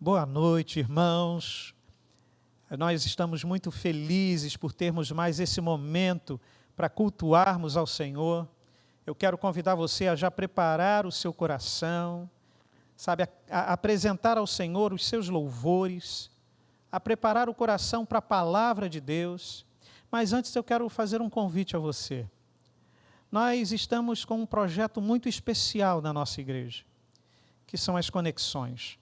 Boa noite, irmãos. Nós estamos muito felizes por termos mais esse momento para cultuarmos ao Senhor. Eu quero convidar você a já preparar o seu coração, sabe, a apresentar ao Senhor os seus louvores, a preparar o coração para a palavra de Deus. Mas antes eu quero fazer um convite a você. Nós estamos com um projeto muito especial na nossa igreja, que são as conexões.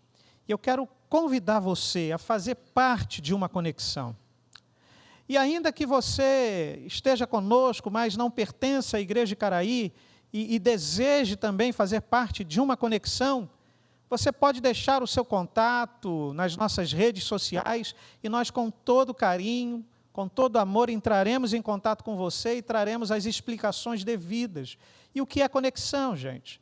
E eu quero convidar você a fazer parte de uma conexão. E ainda que você esteja conosco, mas não pertença à Igreja de Caraí e deseje também fazer parte de uma conexão, você pode deixar o seu contato nas nossas redes sociais e nós, com todo carinho, com todo amor, entraremos em contato com você e traremos as explicações devidas. E o que é conexão, gente?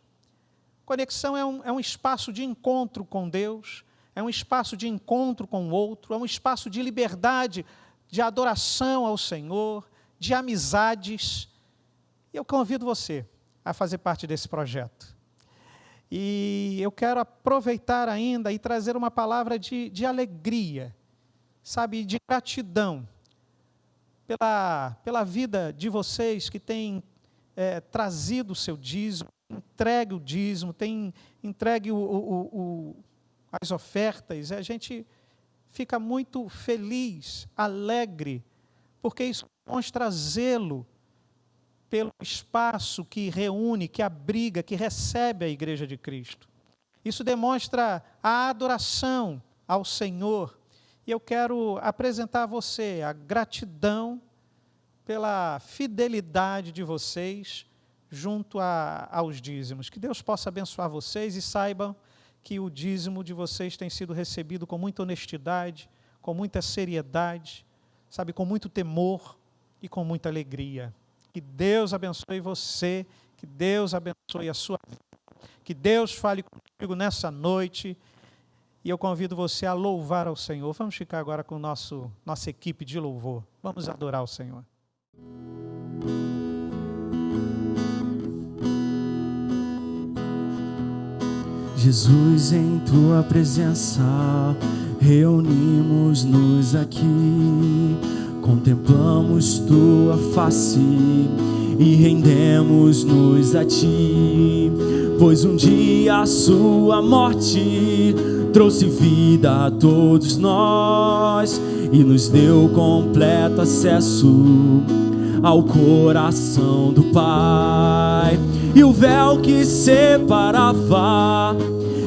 Conexão é um espaço de encontro com Deus, é um espaço de encontro com o outro, é um espaço de liberdade, de adoração ao Senhor, de amizades. E eu convido você a fazer parte desse projeto. E eu quero aproveitar ainda e trazer uma palavra de alegria, sabe, de gratidão pela vida de vocês que têm trazido o seu dízimo, entregue o dízimo, tem entregue as ofertas. A gente fica muito feliz, alegre, porque isso demonstra zelo pelo espaço que reúne, que abriga, que recebe a Igreja de Cristo. Isso demonstra a adoração ao Senhor. E eu quero apresentar a você a gratidão pela fidelidade de vocês junto aos dízimos. Que Deus possa abençoar vocês e saibam que o dízimo de vocês tem sido recebido com muita honestidade, com muita seriedade, sabe, com muito temor e com muita alegria. Que Deus abençoe você, que Deus abençoe a sua vida, que Deus fale contigo nessa noite. E eu convido você a louvar ao Senhor. Vamos ficar agora com nossa equipe de louvor. Vamos adorar o Senhor. Jesus, em tua presença, reunimos-nos aqui, contemplamos tua face e rendemos-nos a ti, pois um dia a sua morte trouxe vida a todos nós e nos deu completo acesso ao coração do Pai. e o véu que separava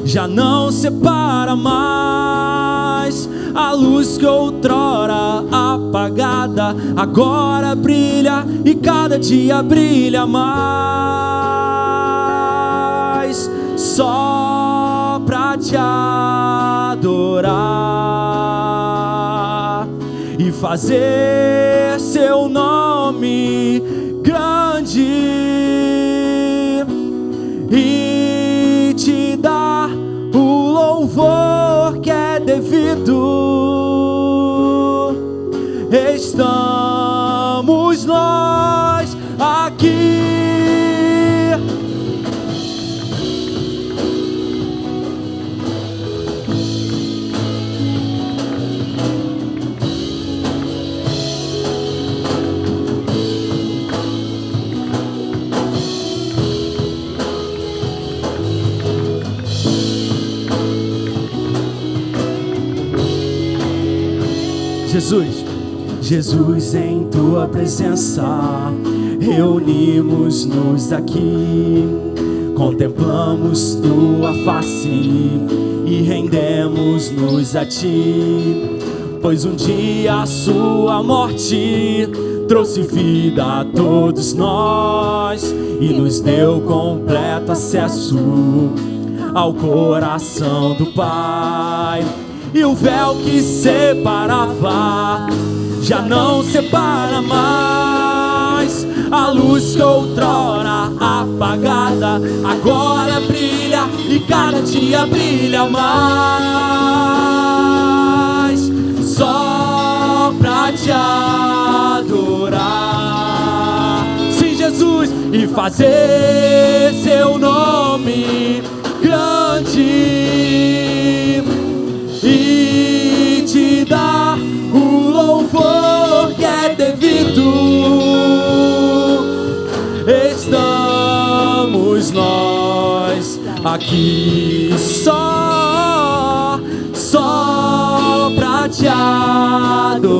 já não separa mais. A luz que outrora apagada agora brilha e cada dia brilha mais. Só pra te adorar e fazer seu nome grande e te dar o louvor que é devido. Estamos nós aqui. Jesus, em tua presença reunimos-nos aqui, contemplamos tua face e rendemos-nos a ti, pois um dia a sua morte trouxe vida a todos nós e nos deu completo acesso ao coração do Pai. E o véu que separava já não separa mais. A luz que outrora apagada agora brilha e cada dia brilha mais. Só pra te adorar, sim, Jesus, e fazer seu nome grande e te dar o louvor que é devido. Estamos nós aqui só pra te adorar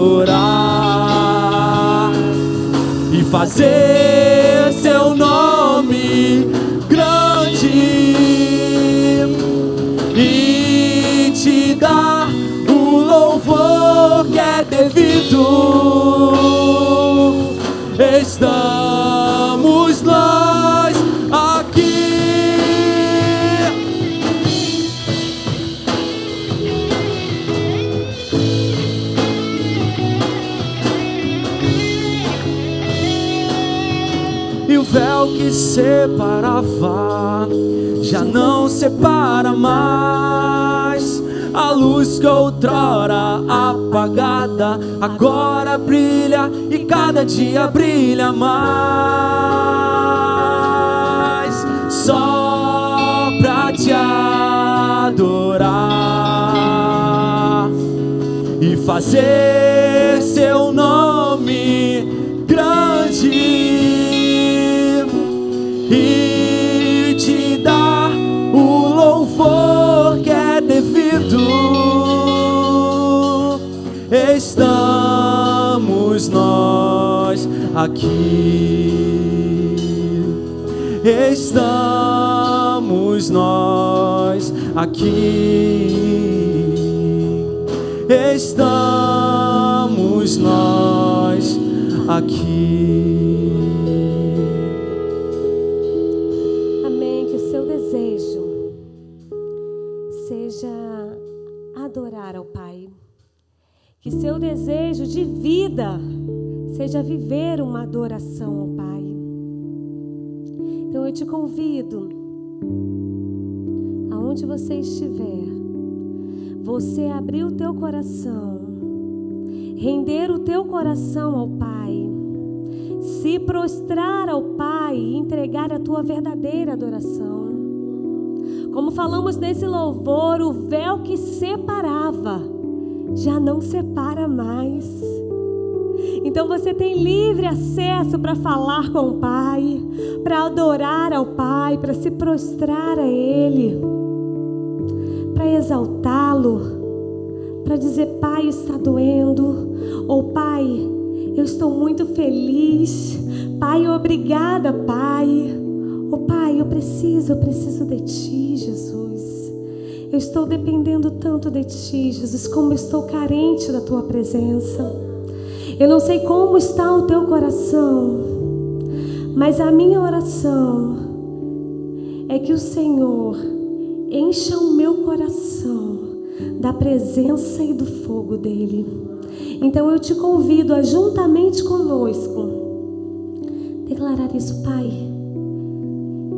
e fazer seu nome grande e te dar o louvor que é devido. Estamos nós aqui. E o véu que separava já não separa mais. A luz que outrora apagada agora brilha e cada dia brilha mais. Só pra te adorar e fazer seu nome grande e te dar o louvor que é devido. Estamos nós aqui. Estamos nós aqui. Estamos nós aqui. Amém. Que o seu desejo seja adorar ao Pai. Que seu desejo de vida seja viver uma adoração ao Pai. Então eu te convido, aonde você estiver, você abrir o teu coração, render o teu coração ao Pai, se prostrar ao Pai e entregar a tua verdadeira adoração. Como falamos nesse louvor, o véu que separava já não separa mais. Então você tem livre acesso para falar com o Pai, para adorar ao Pai, para se prostrar a Ele, para exaltá-lo, para dizer: Pai, está doendo, ou Pai, eu estou muito feliz, Pai, obrigada, Pai, Oh Pai, eu preciso de Ti, Jesus. Eu estou dependendo tanto de Ti, Jesus, como eu estou carente da Tua presença. Eu não sei como está o Teu coração, mas a minha oração é que o Senhor encha o meu coração da presença e do fogo dEle. Então eu te convido a, juntamente conosco, declarar isso. Pai,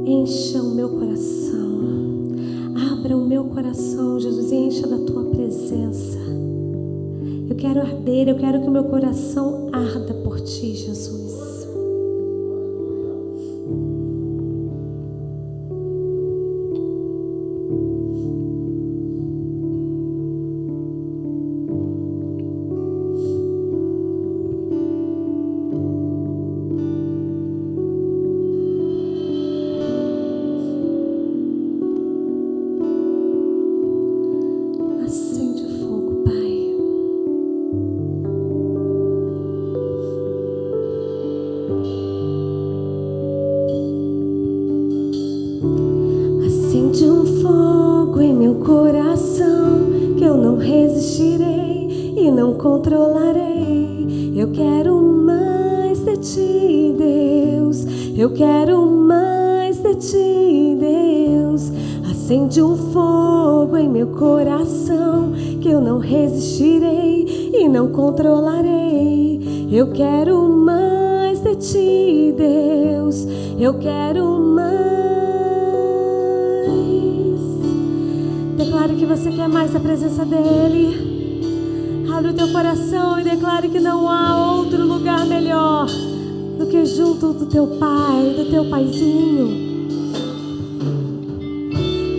encha o meu coração, abra o meu coração, Jesus, e encha da Tua presença. Eu quero arder, eu quero que o meu coração arda por Ti, Jesus. Acende um fogo em meu coração que eu não resistirei e não controlarei. Eu quero mais de Ti, Deus. Eu quero mais de Ti, Deus. Acende um fogo em meu coração que eu não resistirei e não controlarei. Eu quero mais de Ti, Deus. Eu quero mais. Declare que você quer mais a presença dEle. Abre o teu coração e declare que não há outro lugar melhor do que junto do teu Pai, do teu Paizinho.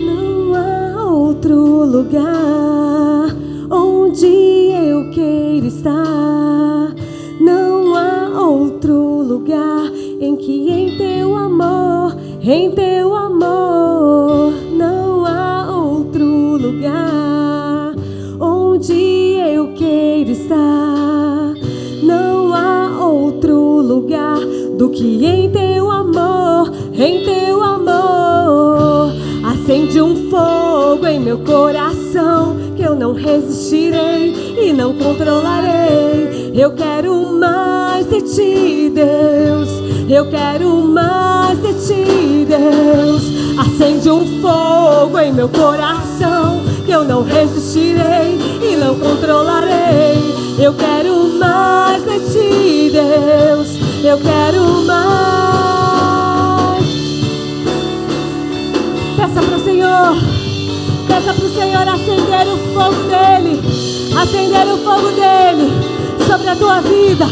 Não há outro lugar onde eu queira estar. Não há outro lugar em que em teu amor, não há outro lugar onde eu queira estar. Não há outro lugar do que em teu amor, Acende um fogo em meu coração que eu não resistirei e não controlarei. Eu quero mais de Ti, Deus. Eu quero mais de Ti, Deus. Acende um fogo em meu coração que eu não resistirei e não controlarei. Eu quero mais de Ti, Deus. Eu quero mais. Peça pro Senhor. Peça pro Senhor acender o fogo dEle. Acender o fogo dEle sobre a tua vida.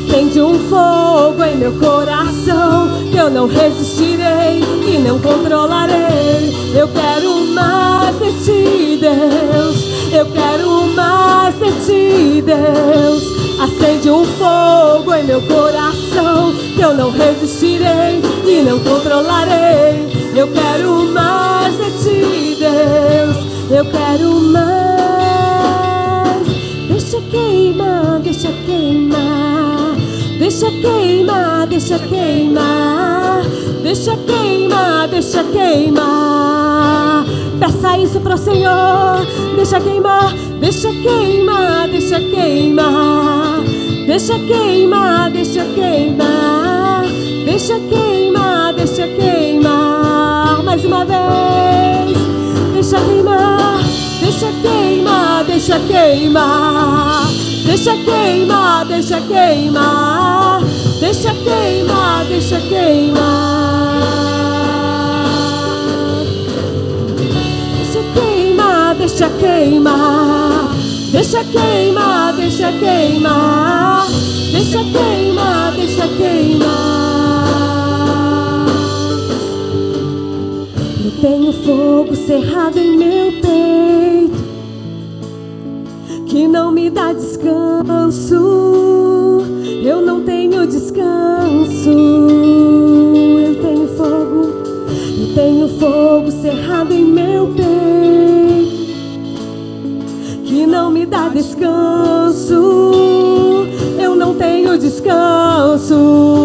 Acende um fogo em meu coração que eu não resistirei e não controlarei. Eu quero mais de Ti, Deus. Eu quero mais de Ti, Deus. Acende um fogo em meu coração que eu não resistirei e não controlarei. Eu quero mais de Ti, Deus. Eu quero mais. Deixa queimar, deixa queimar. Deixa queimar, deixa queimar. Deixa queimar, deixa queimar. Peça isso pro Senhor. Deixa queimar, deixa queimar, deixa queimar. Deixa queimar, deixa queimar. Deixa queimar, deixa queimar. Mais uma vez. Deixa queimar, deixa queimar, deixa queimar. Deixa queimar, deixa queimar. Deixa queimar, deixa queimar. Deixa queimar, deixa queimar. Deixa queimar, deixa queimar. Deixa queimar, deixa queimar. Eu tenho fogo cerrado em meu peito que não me dá descanso. Eu não tenho descanso. Eu tenho fogo cerrado em meu peito que não me dá descanso. Eu não tenho descanso.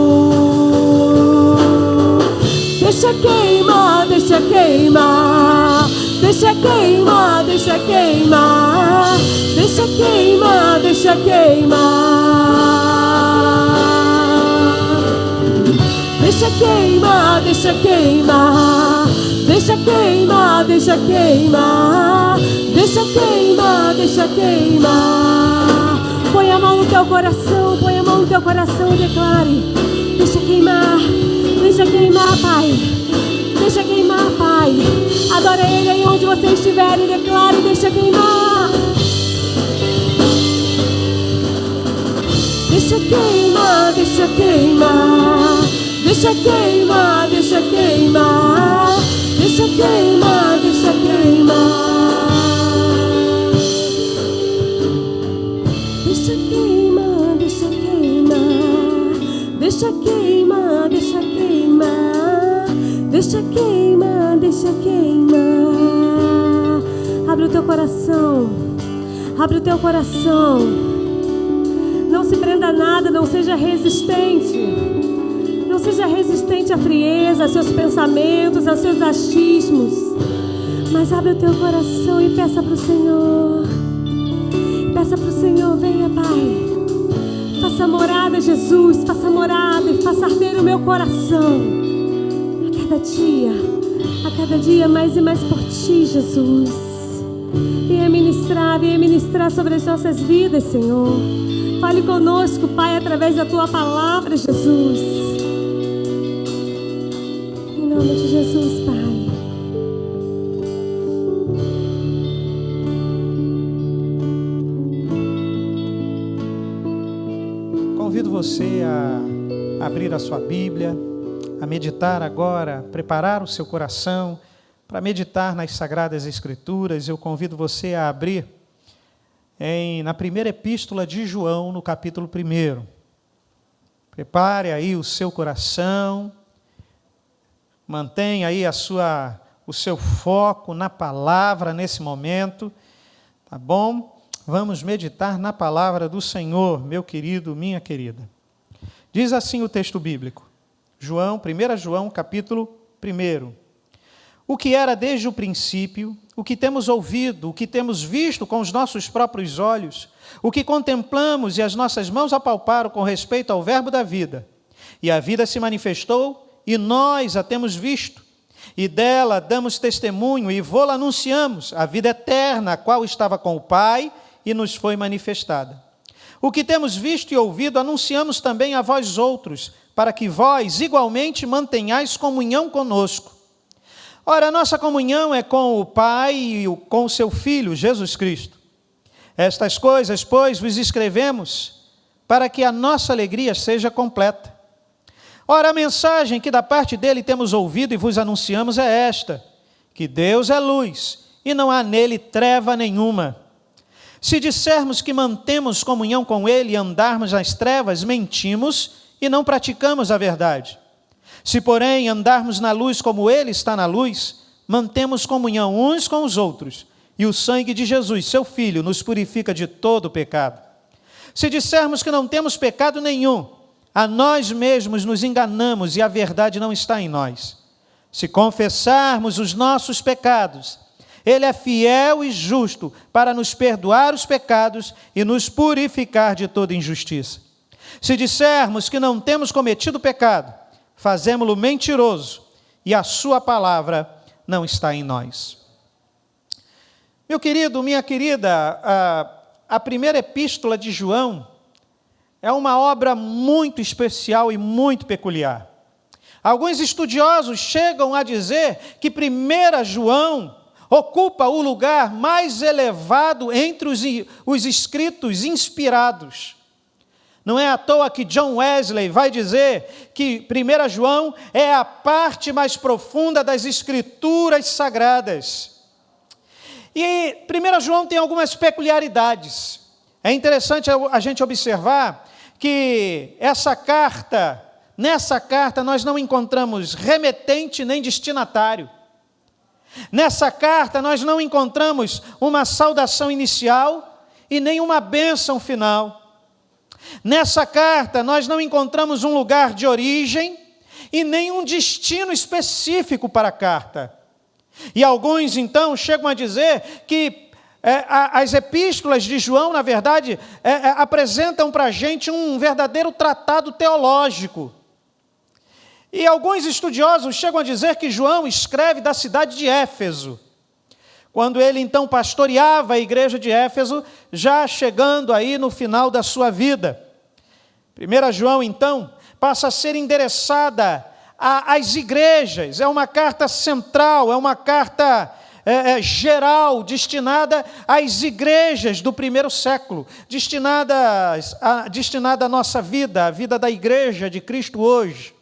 deixa queimar. Deixa queimar, deixa queimar. Deixa queimar, deixa queimar. Põe a mão no teu coração, põe a mão no teu coração e declare. Deixa queimar, Pai. Deixa queimar, Pai. Adora Ele aí onde você estiver e declare, deixa queimar. Deixa queimar, deixa queimar. Deixa queimar, deixa queimar. Deixa queimar, deixa queimar. Deixa queimar, deixa queimar. Deixa queimar, deixa queimar. Deixa queimar, deixa queimar. Abre o teu coração. Abre o teu coração. Não se prenda a nada, não seja resistente. Não seja resistente à frieza, aos seus pensamentos, aos seus achismos. Mas abre o teu coração e peça para o Senhor. Peça para o Senhor, venha, Pai. Faça morada, Jesus, faça morada e faça arder o meu coração. A cada dia mais e mais por Ti, Jesus. Venha ministrar sobre as nossas vidas, Senhor. Fale conosco, Pai, através da Tua palavra, Jesus. Em nome de Jesus, Pai. Convido você a abrir a sua Bíblia, a meditar agora, preparar o seu coração para meditar nas Sagradas Escrituras. Eu convido você a abrir na primeira epístola de João, no capítulo 1. Prepare aí o seu coração, mantenha aí o seu foco na palavra nesse momento, tá bom? Vamos meditar na palavra do Senhor, meu querido, minha querida. Diz assim o texto bíblico, 1 João, capítulo 1. O que era desde o princípio, o que temos ouvido, o que temos visto com os nossos próprios olhos, o que contemplamos e as nossas mãos apalparam com respeito ao verbo da vida. E a vida se manifestou e nós a temos visto. E dela damos testemunho e vô-la anunciamos, a vida eterna, a qual estava com o Pai e nos foi manifestada. O que temos visto e ouvido anunciamos também a vós outros, para que vós igualmente mantenhais comunhão conosco. Ora, a nossa comunhão é com o Pai e com o seu Filho, Jesus Cristo. Estas coisas, pois, vos escrevemos, para que a nossa alegria seja completa. Ora, a mensagem que da parte dele temos ouvido e vos anunciamos é esta, que Deus é luz e não há nele treva nenhuma. Se dissermos que mantemos comunhão com ele e andarmos nas trevas, mentimos e não praticamos a verdade. Se, porém, andarmos na luz como ele está na luz, mantemos comunhão uns com os outros, e o sangue de Jesus, seu Filho, nos purifica de todo o pecado. Se dissermos que não temos pecado nenhum, a nós mesmos nos enganamos e a verdade não está em nós. Se confessarmos os nossos pecados, ele é fiel e justo para nos perdoar os pecados e nos purificar de toda injustiça. Se dissermos que não temos cometido pecado, fazemo-lo mentiroso e a sua palavra não está em nós. Meu querido, minha querida, a primeira epístola de João é uma obra muito especial e muito peculiar. Alguns estudiosos chegam a dizer que 1 João ocupa o lugar mais elevado entre os escritos inspirados. Não é à toa que John Wesley vai dizer que 1 João é a parte mais profunda das Escrituras Sagradas. E 1 João tem algumas peculiaridades. É interessante a gente observar que nessa carta nós não encontramos remetente nem destinatário. Nessa carta nós não encontramos uma saudação inicial e nem uma bênção final. Nessa carta, nós não encontramos um lugar de origem e nem um destino específico para a carta. E alguns, então, chegam a dizer que as epístolas de João, na verdade, apresentam para a gente um verdadeiro tratado teológico. E alguns estudiosos chegam a dizer que João escreve da cidade de Éfeso, quando ele então pastoreava a igreja de Éfeso, já chegando aí no final da sua vida. 1 João, então, passa a ser endereçada às igrejas, é uma carta central, é uma carta geral, destinada às igrejas do primeiro século, destinada à nossa vida, à vida da igreja de Cristo hoje.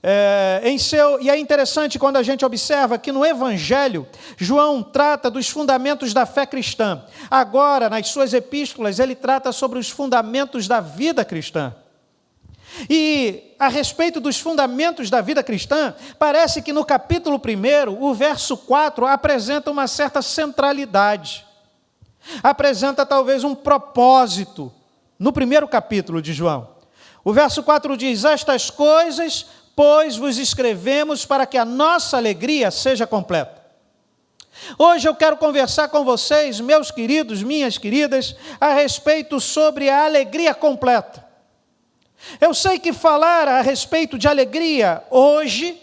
E é interessante quando a gente observa que no Evangelho, João trata dos fundamentos da fé cristã. Agora, nas suas epístolas, ele trata sobre os fundamentos da vida cristã. E a respeito dos fundamentos da vida cristã, parece que no capítulo 1, o verso 4 apresenta uma certa centralidade. Apresenta talvez um propósito no primeiro capítulo de João. O verso 4 diz: estas coisas, pois, vos escrevemos para que a nossa alegria seja completa. Hoje eu quero conversar com vocês, meus queridos, minhas queridas, a respeito sobre a alegria completa. Eu sei que falar a respeito de alegria hoje,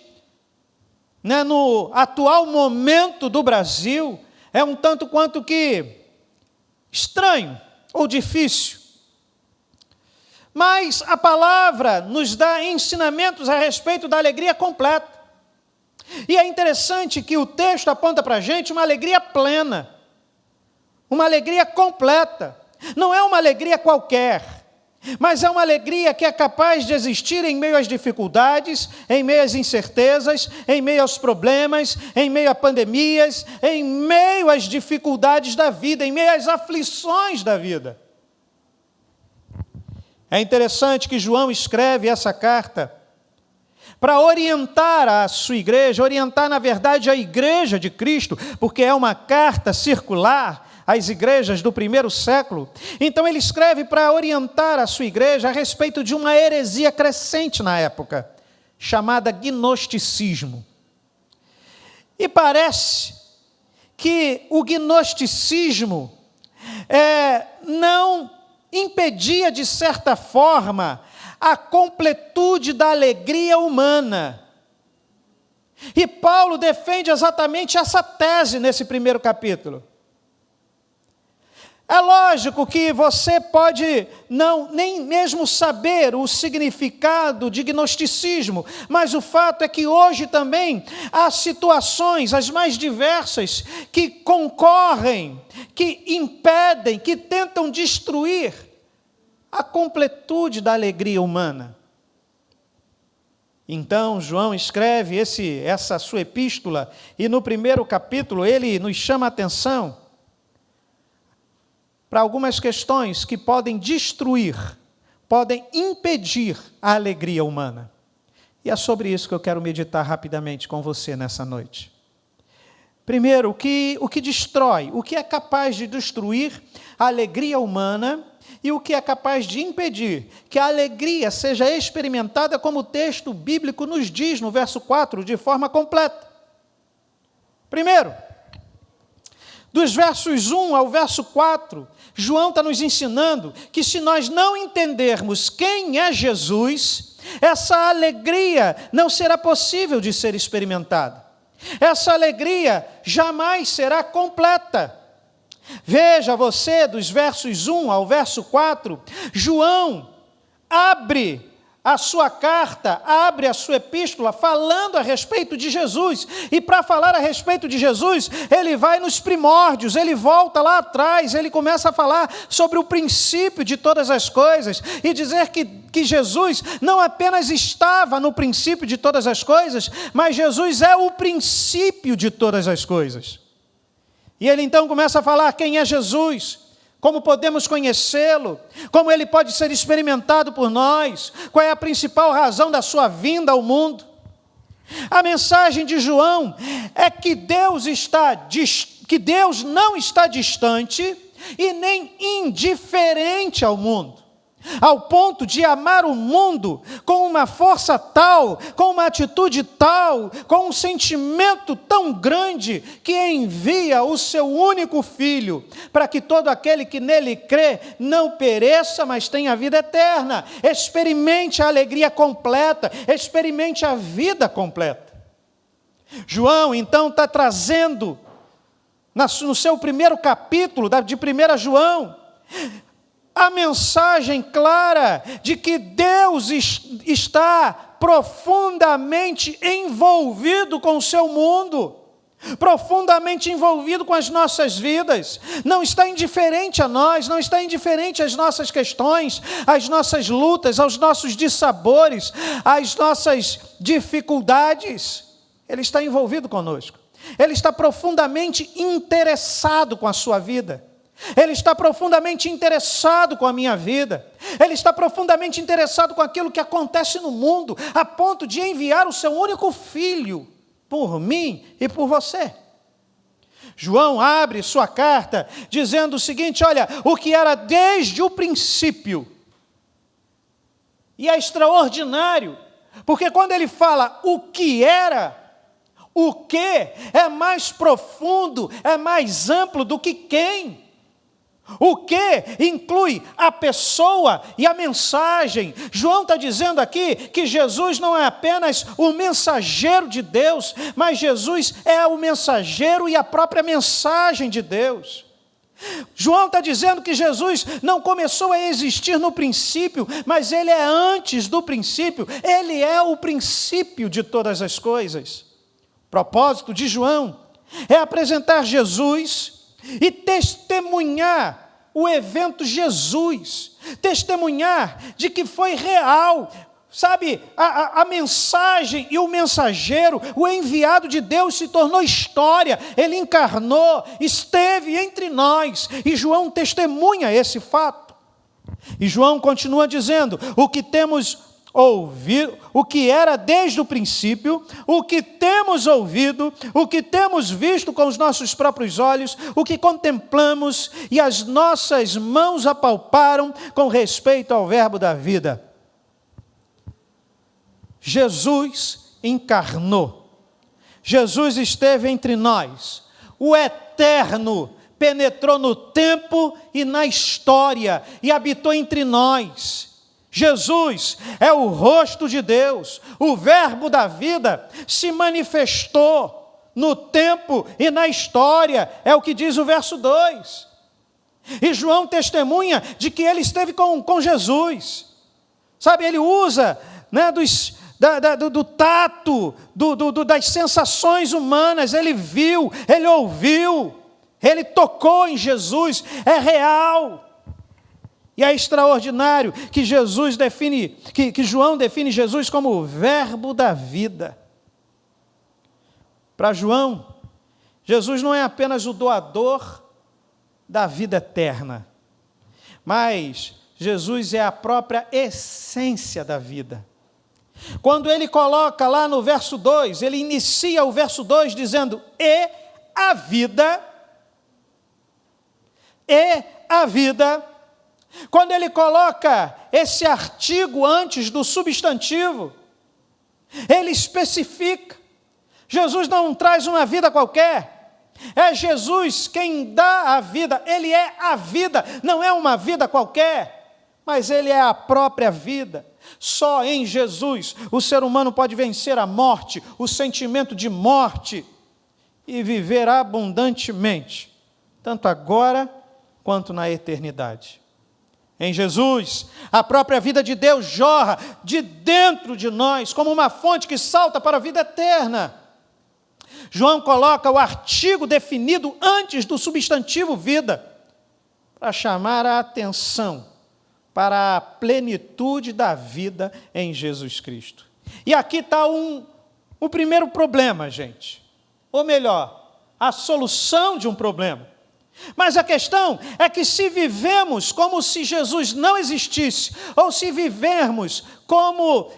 no atual momento do Brasil, é um tanto quanto que estranho ou difícil. Mas a palavra nos dá ensinamentos a respeito da alegria completa. E é interessante que o texto aponta para a gente uma alegria plena, uma alegria completa. Não é uma alegria qualquer, mas é uma alegria que é capaz de existir em meio às dificuldades, em meio às incertezas, em meio aos problemas, em meio a pandemias, em meio às dificuldades da vida, em meio às aflições da vida. É interessante que João escreve essa carta para orientar a sua igreja, orientar, na verdade, a igreja de Cristo, porque é uma carta circular às igrejas do primeiro século. Então ele escreve para orientar a sua igreja a respeito de uma heresia crescente na época, chamada gnosticismo. E parece que o gnosticismo não impedia, de certa forma, a completude da alegria humana. E Paulo defende exatamente essa tese nesse primeiro capítulo. É lógico que você pode nem mesmo saber o significado de gnosticismo, mas o fato é que hoje também há situações, as mais diversas, que concorrem, que impedem, que tentam destruir a completude da alegria humana. Então, João escreve essa sua epístola, e no primeiro capítulo ele nos chama a atenção para algumas questões que podem destruir, podem impedir a alegria humana. E é sobre isso que eu quero meditar rapidamente com você nessa noite. Primeiro, o que destrói, o que é capaz de destruir a alegria humana e o que é capaz de impedir que a alegria seja experimentada, como o texto bíblico nos diz no verso 4, de forma completa. Primeiro, dos versos 1 ao verso 4, João está nos ensinando que se nós não entendermos quem é Jesus, essa alegria não será possível de ser experimentada. Essa alegria jamais será completa. Veja você, dos versos 1 ao verso 4, João abre a sua carta, abre a sua epístola falando a respeito de Jesus. E para falar a respeito de Jesus, ele vai nos primórdios, ele volta lá atrás, ele começa a falar sobre o princípio de todas as coisas e dizer que Jesus não apenas estava no princípio de todas as coisas, mas Jesus é o princípio de todas as coisas. E ele então começa a falar quem é Jesus, como podemos conhecê-lo, como ele pode ser experimentado por nós, qual é a principal razão da sua vinda ao mundo. A mensagem de João é que Deus não está distante e nem indiferente ao mundo. ao ponto de amar o mundo com uma força tal, com uma atitude tal, com um sentimento tão grande, que envia o seu único Filho, para que todo aquele que nele crê não pereça, mas tenha vida eterna. Experimente a alegria completa, experimente a vida completa. João, então, está trazendo, no seu primeiro capítulo de 1 João, a mensagem clara de que Deus está profundamente envolvido com o seu mundo, profundamente envolvido com as nossas vidas, não está indiferente a nós, não está indiferente às nossas questões, às nossas lutas, aos nossos dissabores, às nossas dificuldades. Ele está envolvido conosco, Ele está profundamente interessado com a sua vida. Ele está profundamente interessado com a minha vida. Ele está profundamente interessado com aquilo que acontece no mundo, a ponto de enviar o seu único Filho por mim e por você. João abre sua carta dizendo o seguinte: olha, o que era desde o princípio. E é extraordinário, porque quando ele fala o que era, o que é mais profundo, é mais amplo do que quem. O que inclui a pessoa e a mensagem. João está dizendo aqui que Jesus não é apenas o mensageiro de Deus, mas Jesus é o mensageiro e a própria mensagem de Deus. João está dizendo que Jesus não começou a existir no princípio, mas Ele é antes do princípio, Ele é o princípio de todas as coisas. O propósito de João é apresentar Jesus e testemunhar o evento Jesus, testemunhar de que foi real, sabe, a mensagem e o mensageiro, o enviado de Deus se tornou história, ele encarnou, esteve entre nós, e João testemunha esse fato. E João continua dizendo: o que temos ouvido, o que era desde o princípio, o que temos ouvido, o que temos visto com os nossos próprios olhos, o que contemplamos e as nossas mãos apalparam com respeito ao verbo da vida. Jesus encarnou, Jesus esteve entre nós, o eterno penetrou no tempo e na história e habitou entre nós. Jesus é o rosto de Deus, o verbo da vida se manifestou no tempo e na história, é o que diz o verso 2. E João testemunha de que ele esteve com Jesus. Sabe, ele usa, né, do tato, das sensações humanas, ele viu, ele ouviu, ele tocou em Jesus, é real. E é extraordinário que Jesus define, que João define Jesus como o verbo da vida. Para João, Jesus não é apenas o doador da vida eterna, mas Jesus é a própria essência da vida. Quando ele coloca lá no verso 2, ele inicia o verso 2 dizendo: e a vida, quando ele coloca esse artigo antes do substantivo, ele especifica. Jesus não traz uma vida qualquer, é Jesus quem dá a vida, Ele é a vida, não é uma vida qualquer, mas Ele é a própria vida. Só em Jesus o ser humano pode vencer a morte, o sentimento de morte, e viver abundantemente, tanto agora quanto na eternidade. Em Jesus, a própria vida de Deus jorra de dentro de nós, como uma fonte que salta para a vida eterna. João coloca o artigo definido antes do substantivo vida, para chamar a atenção para a plenitude da vida em Jesus Cristo. E aqui está o primeiro problema, gente. Ou melhor, a solução de um problema. Mas a questão é que se vivemos como se Jesus não existisse, ou se vivermos como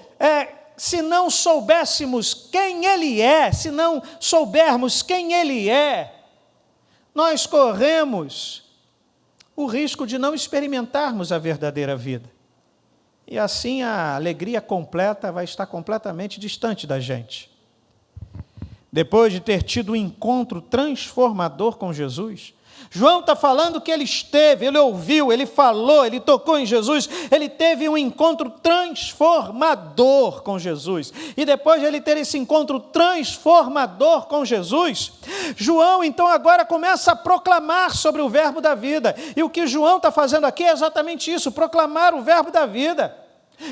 se não soubéssemos quem Ele é, se não soubermos quem Ele é, nós corremos o risco de não experimentarmos a verdadeira vida. E assim a alegria completa vai estar completamente distante da gente. Depois de ter tido um encontro transformador com Jesus, João está falando que ele esteve, ele ouviu, ele falou, ele tocou em Jesus, ele teve um encontro transformador com Jesus. E depois de ele ter esse encontro transformador com Jesus, João então agora começa a proclamar sobre o verbo da vida. E o que João está fazendo aqui é exatamente isso, proclamar o verbo da vida.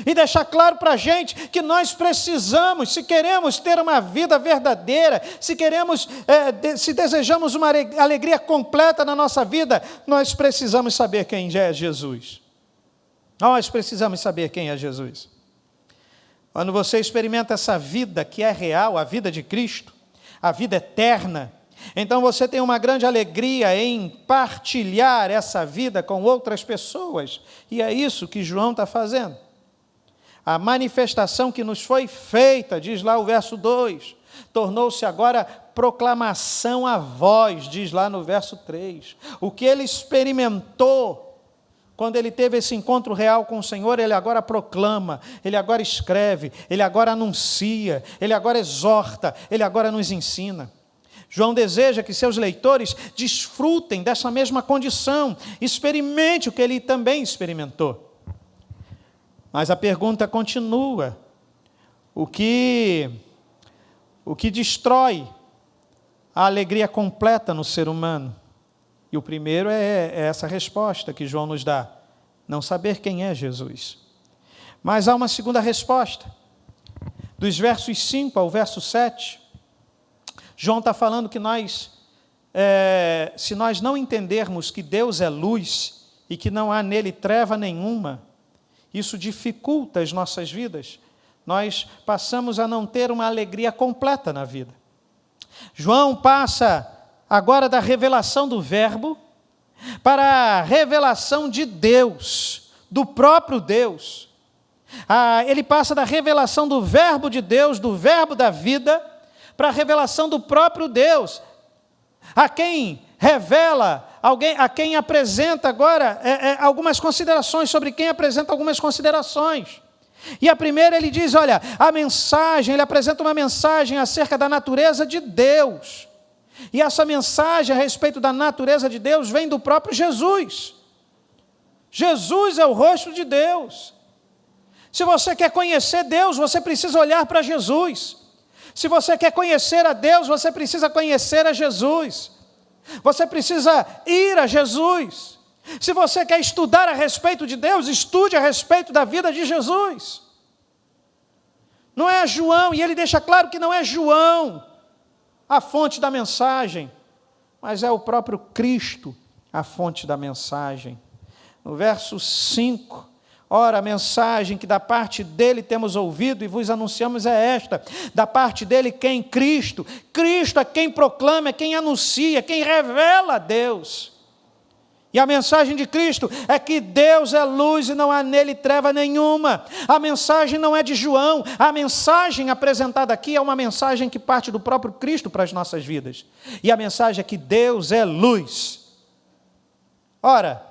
E deixar claro para a gente que nós precisamos, se queremos ter uma vida verdadeira, se desejamos uma alegria completa na nossa vida, nós precisamos saber quem é Jesus. Nós precisamos saber quem é Jesus. Quando você experimenta essa vida que é real, a vida de Cristo, a vida eterna, então você tem uma grande alegria em partilhar essa vida com outras pessoas. E é isso que João está fazendo. A manifestação que nos foi feita, diz lá o verso 2, tornou-se agora proclamação à voz, diz lá no verso 3. O que ele experimentou quando ele teve esse encontro real com o Senhor, ele agora proclama, ele agora escreve, ele agora anuncia, ele agora exorta, ele agora nos ensina. João deseja que seus leitores desfrutem dessa mesma condição, experimente o que ele também experimentou. Mas a pergunta continua: o que destrói a alegria completa no ser humano? E o primeiro é essa resposta que João nos dá: não saber quem é Jesus. Mas há uma segunda resposta. Dos versos 5 ao verso 7, João está falando que se nós não entendermos que Deus é luz e que não há nele treva nenhuma, isso dificulta as nossas vidas. Nós passamos a não ter uma alegria completa na vida. João passa agora da revelação do verbo para a revelação de Deus, do próprio Deus. Ele passa da revelação do verbo de Deus, do verbo da vida, para a revelação do próprio Deus, a quem revela, a quem apresenta agora algumas considerações, sobre quem apresenta algumas considerações. E a primeira ele diz, olha, ele apresenta uma mensagem acerca da natureza de Deus. E essa mensagem a respeito da natureza de Deus vem do próprio Jesus. Jesus é o rosto de Deus. Se você quer conhecer Deus, você precisa olhar para Jesus. Se você quer conhecer a Deus, você precisa conhecer a Jesus. Você precisa ir a Jesus. Se você quer estudar a respeito de Deus, estude a respeito da vida de Jesus. Não é João, e ele deixa claro que não é João a fonte da mensagem, mas é o próprio Cristo a fonte da mensagem. No verso 5, ora, a mensagem que da parte dele temos ouvido e vos anunciamos é esta: da parte dele quem? Cristo. Cristo é quem proclama, é quem anuncia, quem revela a Deus. E a mensagem de Cristo é que Deus é luz e não há nele treva nenhuma. A mensagem não é de João, a mensagem apresentada aqui é uma mensagem que parte do próprio Cristo para as nossas vidas. E a mensagem é que Deus é luz. Ora,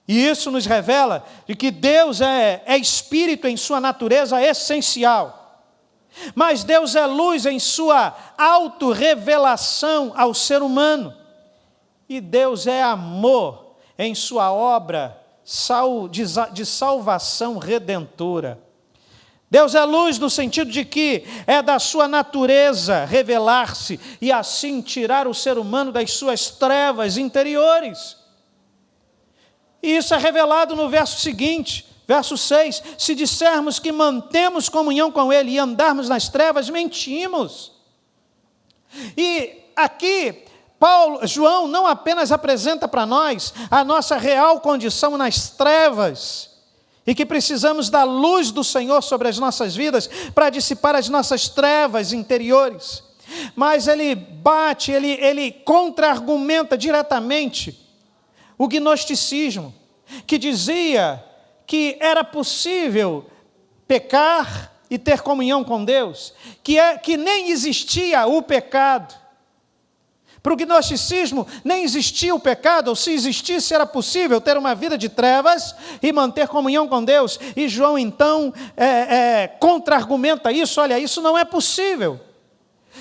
e isso nos revela de que Deus é espírito em sua natureza essencial. Mas Deus é luz em sua autorrevelação ao ser humano. E Deus é amor em sua obra de salvação redentora. Deus é luz no sentido de que é da sua natureza revelar-se e assim tirar o ser humano das suas trevas interiores. E isso é revelado no verso seguinte, verso 6, se dissermos que mantemos comunhão com Ele e andarmos nas trevas, mentimos. E aqui, João não apenas apresenta para nós a nossa real condição nas trevas, e que precisamos da luz do Senhor sobre as nossas vidas para dissipar as nossas trevas interiores, mas ele contra-argumenta diretamente o gnosticismo, que dizia que era possível pecar e ter comunhão com Deus, que nem existia o pecado. Para o gnosticismo nem existia o pecado, ou se existisse era possível ter uma vida de trevas e manter comunhão com Deus. E João então contra-argumenta isso, olha, isso não é possível.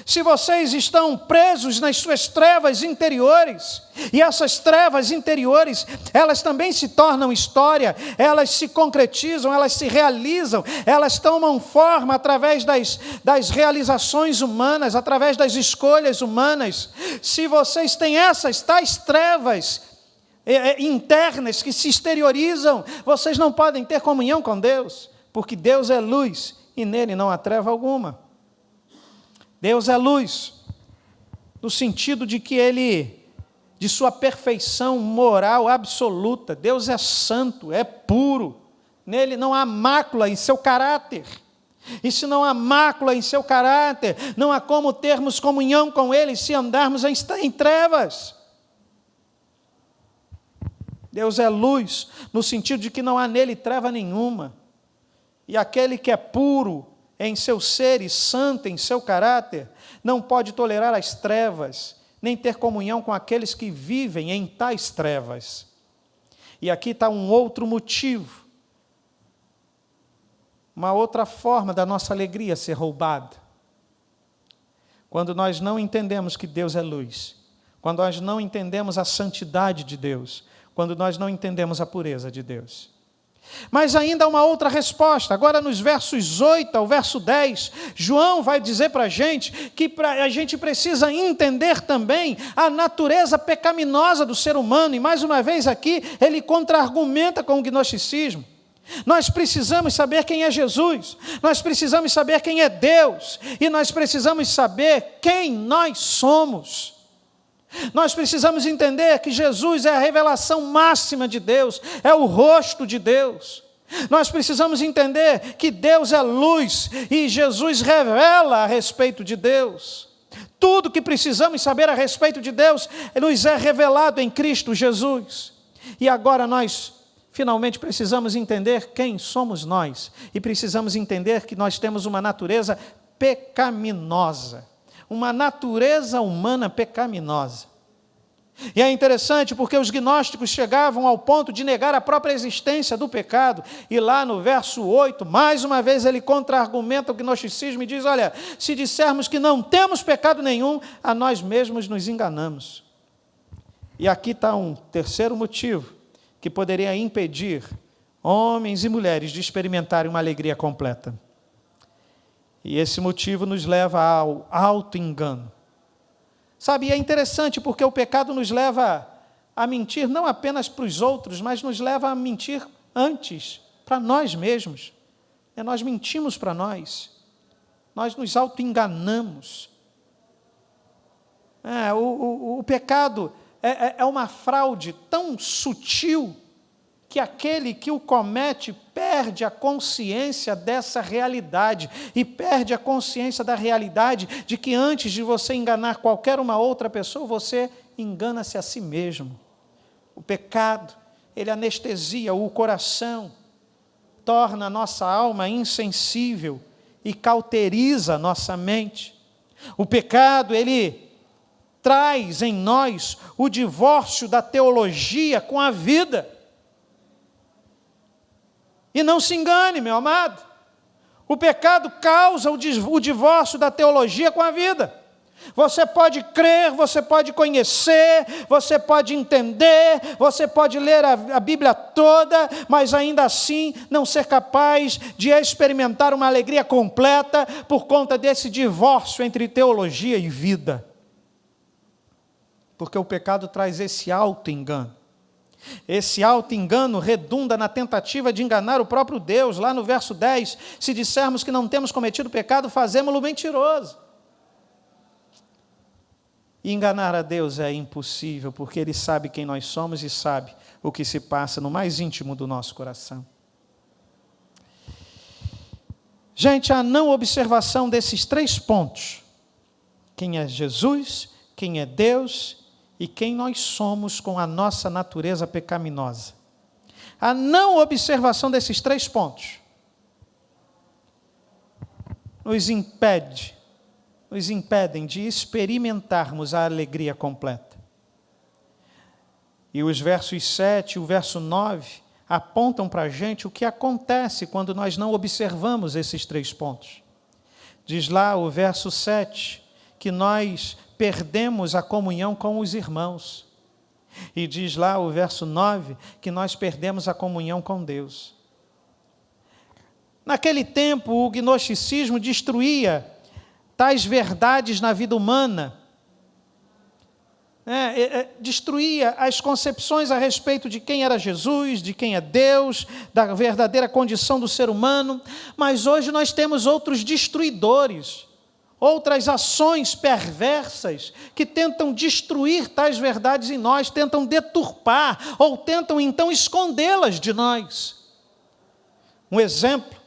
Se vocês estão presos nas suas trevas interiores, e essas trevas interiores, elas também se tornam história, elas se concretizam, elas se realizam, elas tomam forma através das realizações humanas, através das escolhas humanas. Se vocês têm essas tais trevas internas que se exteriorizam, vocês não podem ter comunhão com Deus, porque Deus é luz e nele não há treva alguma. Deus é luz, no sentido de que Ele, de sua perfeição moral absoluta, Deus é santo, é puro, nele não há mácula em seu caráter. E se não há mácula em seu caráter, não há como termos comunhão com Ele se andarmos em trevas. Deus é luz, no sentido de que não há nele treva nenhuma. E aquele que é puro em seu ser e santo em seu caráter, não pode tolerar as trevas, nem ter comunhão com aqueles que vivem em tais trevas. E aqui está um outro motivo, uma outra forma da nossa alegria ser roubada. Quando nós não entendemos que Deus é luz, quando nós não entendemos a santidade de Deus, quando nós não entendemos a pureza de Deus. Mas ainda há uma outra resposta. Agora nos versos 8 ao verso 10, João vai dizer para a gente que a gente precisa entender também a natureza pecaminosa do ser humano. E mais uma vez aqui, ele contra-argumenta com o gnosticismo. Nós precisamos saber quem é Jesus, nós precisamos saber quem é Deus, e nós precisamos saber quem nós somos. Nós precisamos entender que Jesus é a revelação máxima de Deus, é o rosto de Deus. Nós precisamos entender que Deus é luz e Jesus revela a respeito de Deus. Tudo que precisamos saber a respeito de Deus nos é revelado em Cristo Jesus. E agora nós finalmente precisamos entender quem somos nós e precisamos entender que nós temos uma natureza pecaminosa. Uma natureza humana pecaminosa. E é interessante porque os gnósticos chegavam ao ponto de negar a própria existência do pecado, e lá no verso 8, mais uma vez ele contra-argumenta o gnosticismo e diz, olha, se dissermos que não temos pecado nenhum, a nós mesmos nos enganamos. E aqui está um terceiro motivo que poderia impedir homens e mulheres de experimentarem uma alegria completa. E esse motivo nos leva ao auto-engano. Sabe, e é interessante porque o pecado nos leva a mentir não apenas para os outros, mas nos leva a mentir antes, para nós mesmos. Nós mentimos para nós nos auto-enganamos. O pecado é uma fraude tão sutil que aquele que o comete perde a consciência dessa realidade e perde a consciência da realidade de que antes de você enganar qualquer uma outra pessoa, você engana-se a si mesmo. O pecado, ele anestesia o coração, torna a nossa alma insensível e cauteriza a nossa mente. O pecado, ele traz em nós o divórcio da teologia com a vida. E não se engane, meu amado, o pecado causa o divórcio da teologia com a vida. Você pode crer, você pode conhecer, você pode entender, você pode ler a Bíblia toda, mas ainda assim não ser capaz de experimentar uma alegria completa por conta desse divórcio entre teologia e vida. Porque o pecado traz esse auto-engano. Esse auto-engano redunda na tentativa de enganar o próprio Deus. Lá no verso 10, se dissermos que não temos cometido pecado, fazemo-lo mentiroso. E enganar a Deus é impossível, porque Ele sabe quem nós somos e sabe o que se passa no mais íntimo do nosso coração. Gente, a não observação desses 3 pontos, quem é Jesus, quem é Deus e quem nós somos com a nossa natureza pecaminosa. A não observação desses 3 pontos nos impede, nos impedem de experimentarmos a alegria completa. E os versos 7 e o verso 9 apontam para a gente o que acontece quando nós não observamos esses 3 pontos. Diz lá o verso 7 que nós perdemos a comunhão com os irmãos. E diz lá o verso 9 que nós perdemos a comunhão com Deus. Naquele tempo, o gnosticismo destruía tais verdades na vida humana, destruía as concepções a respeito de quem era Jesus, de quem é Deus, da verdadeira condição do ser humano, mas hoje nós temos outros destruidores, outras ações perversas que tentam destruir tais verdades em nós, tentam deturpar ou tentam então escondê-las de nós. Um exemplo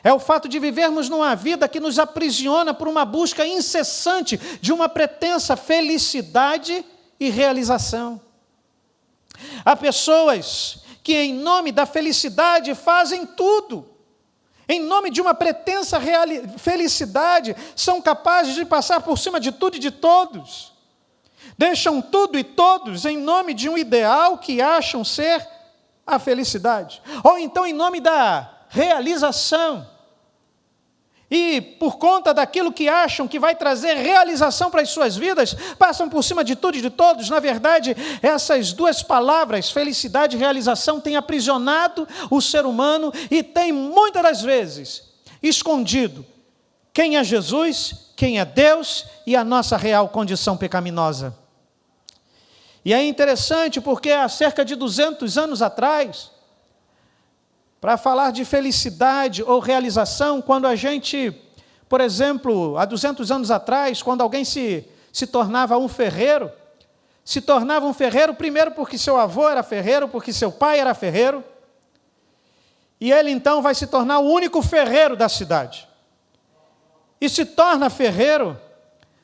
é o fato de vivermos numa vida que nos aprisiona por uma busca incessante de uma pretensa felicidade e realização. Há pessoas que, em nome da felicidade, fazem tudo. Em nome de uma pretensa felicidade, são capazes de passar por cima de tudo e de todos. Deixam tudo e todos em nome de um ideal que acham ser a felicidade. Ou então em nome da realização. E por conta daquilo que acham que vai trazer realização para as suas vidas, passam por cima de tudo e de todos. Na verdade, essas 2 palavras, felicidade e realização, têm aprisionado o ser humano e têm, muitas das vezes, escondido quem é Jesus, quem é Deus e a nossa real condição pecaminosa. E é interessante porque há cerca de 200 anos atrás, para falar de felicidade ou realização, quando a gente, por exemplo, há 200 anos atrás, quando alguém se tornava um ferreiro, se tornava um ferreiro primeiro porque seu avô era ferreiro, porque seu pai era ferreiro, e ele então vai se tornar o único ferreiro da cidade. E se torna ferreiro,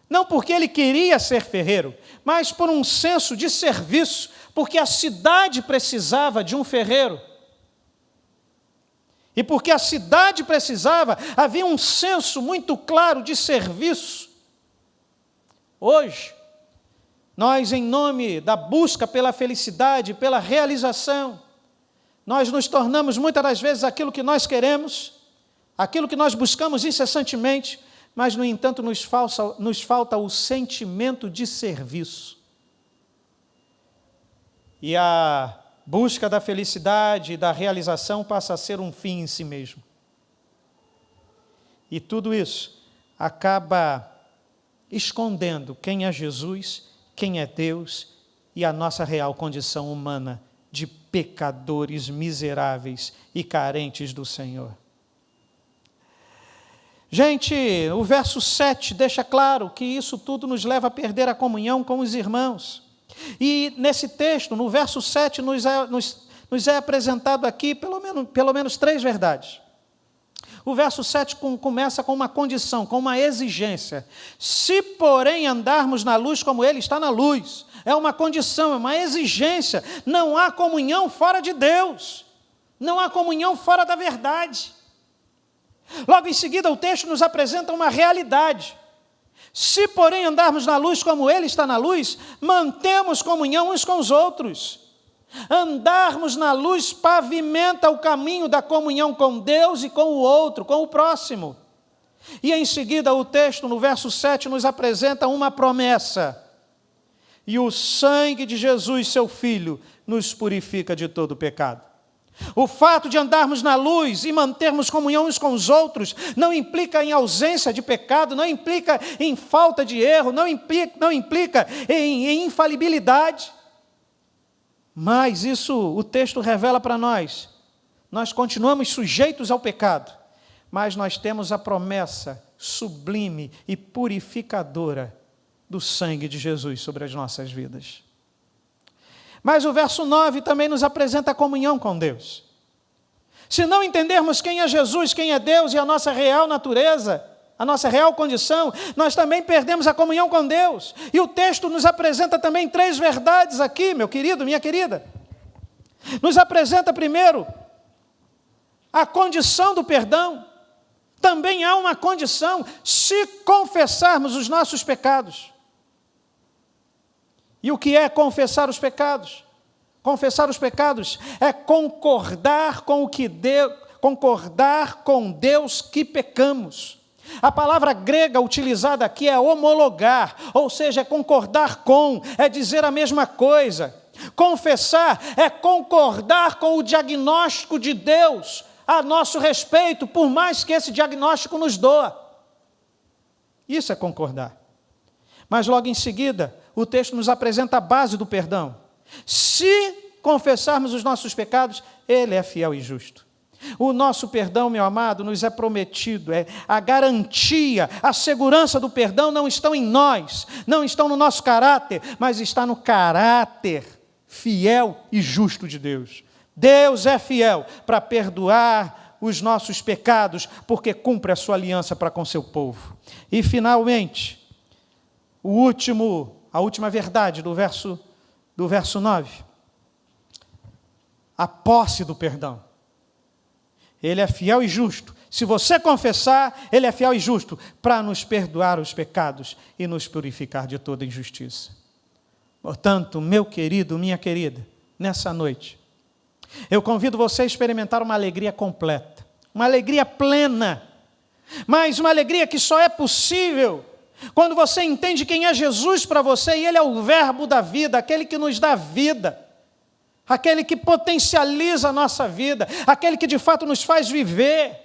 não porque ele queria ser ferreiro, mas por um senso de serviço, porque a cidade precisava de um ferreiro. E porque a cidade precisava, havia um senso muito claro de serviço. Hoje, nós, em nome da busca pela felicidade, pela realização, nós nos tornamos muitas das vezes aquilo que nós queremos, aquilo que nós buscamos incessantemente, mas, no entanto, nos falta o sentimento de serviço. E a busca da felicidade e da realização passa a ser um fim em si mesmo. E tudo isso acaba escondendo quem é Jesus, quem é Deus e a nossa real condição humana de pecadores miseráveis e carentes do Senhor. Gente, o verso 7 deixa claro que isso tudo nos leva a perder a comunhão com os irmãos. E nesse texto, no verso 7, nos é apresentado aqui pelo menos 3 verdades. O verso 7 começa com uma condição, com uma exigência. Se, porém, andarmos na luz como Ele está na luz, é uma condição, é uma exigência. Não há comunhão fora de Deus, não há comunhão fora da verdade. Logo em seguida, o texto nos apresenta uma realidade. Se, porém, andarmos na luz como Ele está na luz, mantemos comunhão uns com os outros. Andarmos na luz pavimenta o caminho da comunhão com Deus e com o outro, com o próximo. E em seguida o texto, no verso 7, nos apresenta uma promessa. E o sangue de Jesus, seu Filho, nos purifica de todo pecado. O fato de andarmos na luz e mantermos comunhão uns com os outros não implica em ausência de pecado, não implica em falta de erro, não implica em infalibilidade. Mas isso o texto revela para nós. Nós continuamos sujeitos ao pecado, mas nós temos a promessa sublime e purificadora do sangue de Jesus sobre as nossas vidas. Mas o verso 9 também nos apresenta a comunhão com Deus. Se não entendermos quem é Jesus, quem é Deus e a nossa real natureza, a nossa real condição, nós também perdemos a comunhão com Deus. E o texto nos apresenta também 3 verdades aqui, meu querido, minha querida. Nos apresenta primeiro a condição do perdão. Também há uma condição: se confessarmos os nossos pecados. E o que é confessar os pecados? Confessar os pecados é concordar com Deus que pecamos. A palavra grega utilizada aqui é homologar, ou seja, é concordar com, é dizer a mesma coisa. Confessar é concordar com o diagnóstico de Deus a nosso respeito, por mais que esse diagnóstico nos doa. Isso é concordar. Mas logo em seguida, o texto nos apresenta a base do perdão. Se confessarmos os nossos pecados, Ele é fiel e justo. O nosso perdão, meu amado, nos é prometido, a garantia, a segurança do perdão não estão em nós, não estão no nosso caráter, mas está no caráter fiel e justo de Deus. Deus é fiel para perdoar os nossos pecados, porque cumpre a sua aliança para com seu povo. E finalmente, a última verdade do verso 9. A posse do perdão. Ele é fiel e justo. Se você confessar, Ele é fiel e justo para nos perdoar os pecados e nos purificar de toda injustiça. Portanto, meu querido, minha querida, nessa noite, eu convido você a experimentar uma alegria completa, uma alegria plena, mas uma alegria que só é possível quando você entende quem é Jesus para você, e Ele é o verbo da vida, aquele que nos dá vida, aquele que potencializa a nossa vida, aquele que de fato nos faz viver.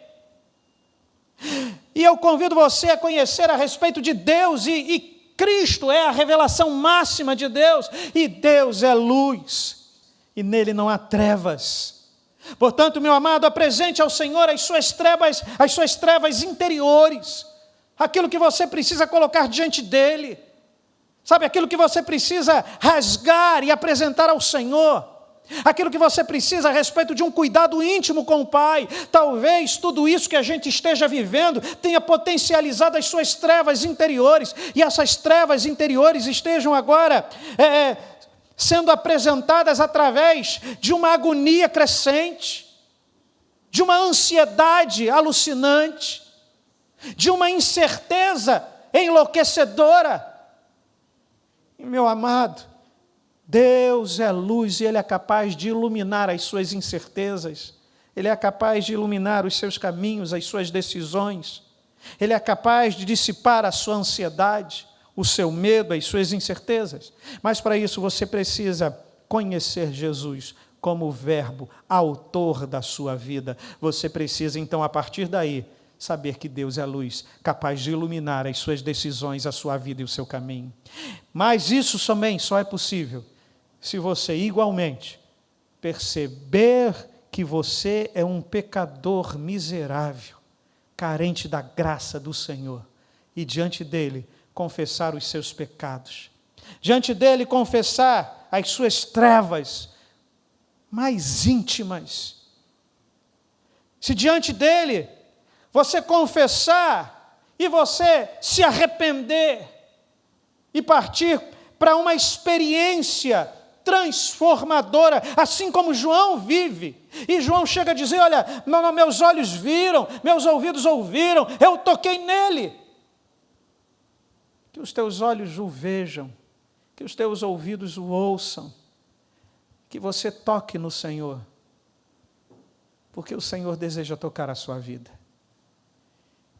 E eu convido você a conhecer a respeito de Deus, e Cristo é a revelação máxima de Deus, e Deus é luz, e nele não há trevas. Portanto, meu amado, apresente ao Senhor as suas trevas interiores, aquilo que você precisa colocar diante dEle, sabe, aquilo que você precisa rasgar e apresentar ao Senhor, aquilo que você precisa a respeito de um cuidado íntimo com o Pai. Talvez tudo isso que a gente esteja vivendo tenha potencializado as suas trevas interiores, e essas trevas interiores estejam agora sendo apresentadas através de uma agonia crescente, de uma ansiedade alucinante, de uma incerteza enlouquecedora. E, meu amado, Deus é luz e Ele é capaz de iluminar as suas incertezas, Ele é capaz de iluminar os seus caminhos, as suas decisões, Ele é capaz de dissipar a sua ansiedade, o seu medo, as suas incertezas. Mas para isso você precisa conhecer Jesus como o verbo, autor da sua vida. Você precisa então, a partir daí, saber que Deus é luz, capaz de iluminar as suas decisões, a sua vida e o seu caminho. Mas isso também só é possível se você igualmente perceber que você é um pecador miserável, carente da graça do Senhor, e diante dele confessar os seus pecados, diante dele confessar as suas trevas mais íntimas. Se diante dele você confessar e você se arrepender e partir para uma experiência transformadora, assim como João vive. E João chega a dizer: olha, meus olhos viram, meus ouvidos ouviram, eu toquei nele. Que os teus olhos o vejam, que os teus ouvidos o ouçam, que você toque no Senhor, porque o Senhor deseja tocar a sua vida.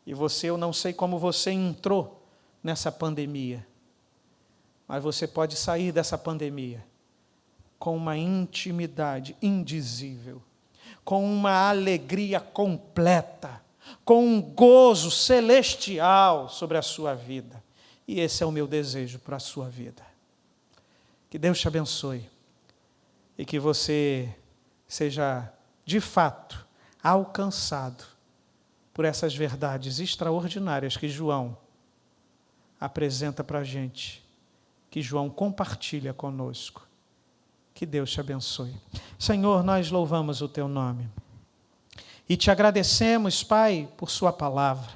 E você, eu não sei como você entrou nessa pandemia, mas você pode sair dessa pandemia com uma intimidade indizível, com uma alegria completa, com um gozo celestial sobre a sua vida. E esse é o meu desejo para a sua vida. Que Deus te abençoe e que você seja, de fato, alcançado por essas verdades extraordinárias que João apresenta para a gente, que João compartilha conosco. Que Deus te abençoe. Senhor, nós louvamos o Teu nome e te agradecemos, Pai, por Sua palavra.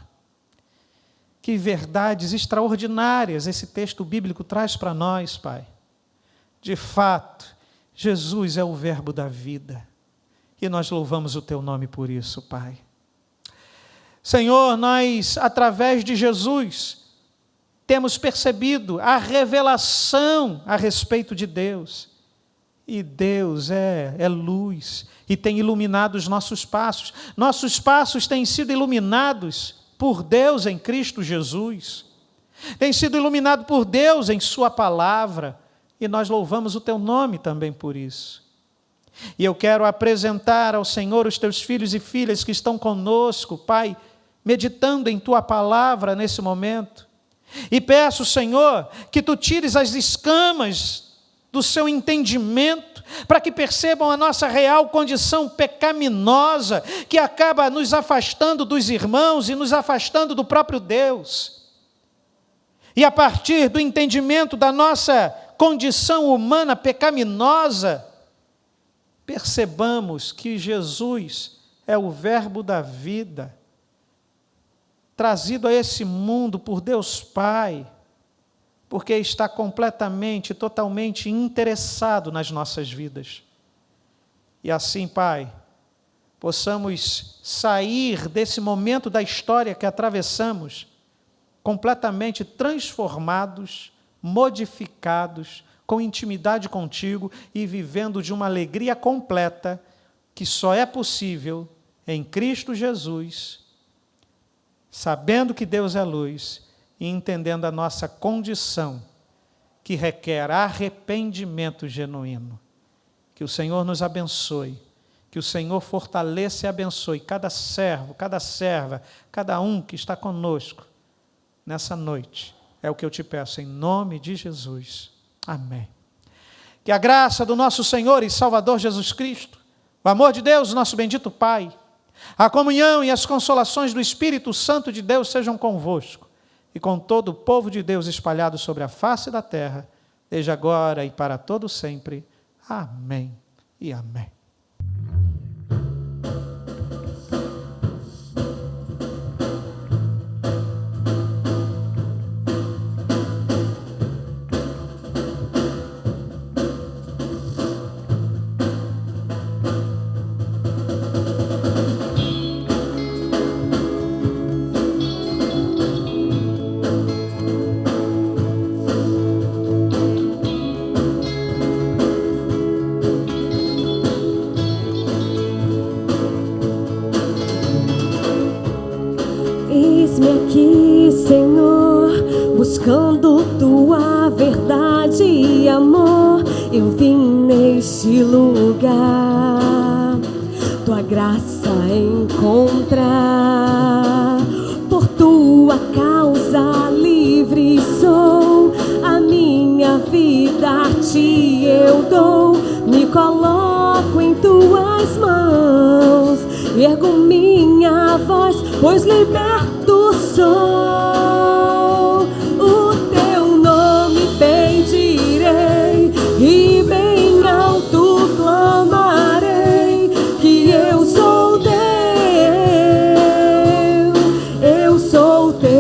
Que verdades extraordinárias esse texto bíblico traz para nós, Pai. De fato, Jesus é o verbo da vida e nós louvamos o Teu nome por isso, Pai. Senhor, nós, através de Jesus, temos percebido a revelação a respeito de Deus. E Deus é luz e tem iluminado os nossos passos. Nossos passos têm sido iluminados por Deus em Cristo Jesus. Têm sido iluminados por Deus em sua palavra. E nós louvamos o teu nome também por isso. E eu quero apresentar ao Senhor os teus filhos e filhas que estão conosco, Pai, meditando em tua palavra nesse momento. E peço, Senhor, que tu tires as escamas do seu entendimento, para que percebam a nossa real condição pecaminosa, que acaba nos afastando dos irmãos e nos afastando do próprio Deus. E a partir do entendimento da nossa condição humana pecaminosa, percebamos que Jesus é o verbo da vida, trazido a esse mundo por Deus Pai, porque está completamente, totalmente interessado nas nossas vidas. E assim, Pai, possamos sair desse momento da história que atravessamos, completamente transformados, modificados, com intimidade contigo e vivendo de uma alegria completa, que só é possível em Cristo Jesus, sabendo que Deus é luz, e entendendo a nossa condição, que requer arrependimento genuíno. Que o Senhor nos abençoe, que o Senhor fortaleça e abençoe cada servo, cada serva, cada um que está conosco nessa noite. É o que eu te peço, em nome de Jesus. Amém. Que a graça do nosso Senhor e Salvador Jesus Cristo, o amor de Deus, nosso bendito Pai, a comunhão e as consolações do Espírito Santo de Deus sejam convosco e com todo o povo de Deus espalhado sobre a face da terra, desde agora e para todo sempre. Amém e amém. Eis-me aqui, Senhor, buscando tua verdade e amor. Eu vim neste lugar, tua graça encontrar. Por tua causa livre sou, a minha vida a ti eu dou. Me coloco em tuas mãos, ergo minha voz, pois liberto sou. O teu nome bendirei e bem alto clamarei, que eu sou teu, eu sou teu.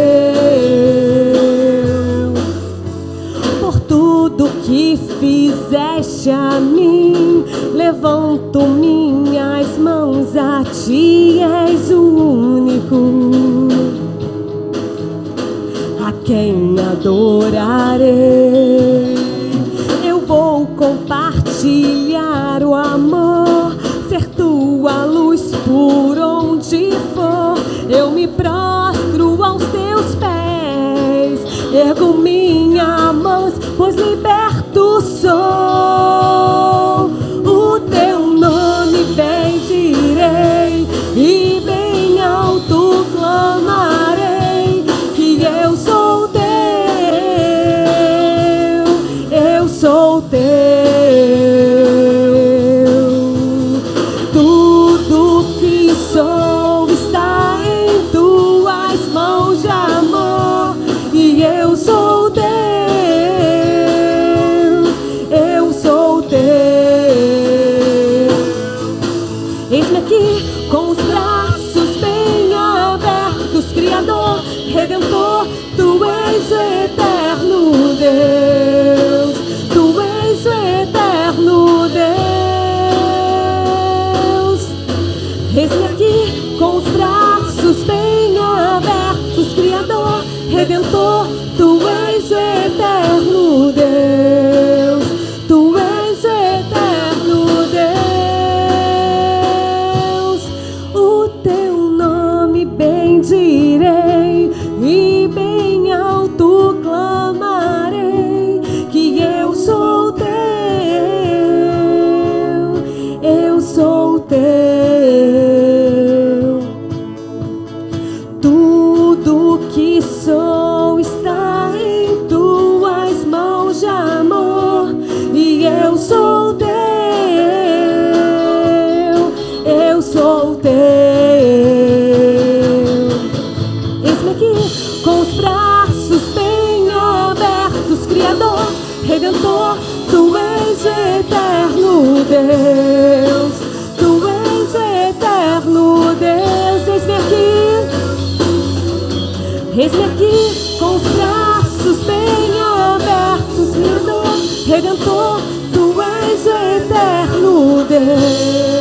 Por tudo que fizeste a mim, levanto minhas mãos a ti, és o único a quem adorarei. Eu vou compartilhar o amor, ser tua luz por onde for. Eu me prostro aos teus pés, ergo minha mão, pois liberto sou. O teu nome bendirei e bem alto clamarei, que eu sou teu, eu sou teu. Tudo que sou está em tuas mãos de amor, e eu sou teu, eu sou teu. Eis-me aqui com os braços bem abertos, Criador, Redentor, tu és o eterno Deus, tu és o eterno Deus. Eis-me aqui com os braços bem Redentor, tu és eterno Deus, tu és eterno Deus. O teu nome bendirei e bem alto clamarei que eu sou teu, eu sou teu. Tudo que sou está em tuas mãos de amor e eu sou teu, eu sou teu. Eis-me aqui com os braços bem abertos, Criador, Redentor, tu és eterno Deus, tu és eterno Deus. Eis-me aqui com os braços bem abertos, Redentor, tu és eterno Deus.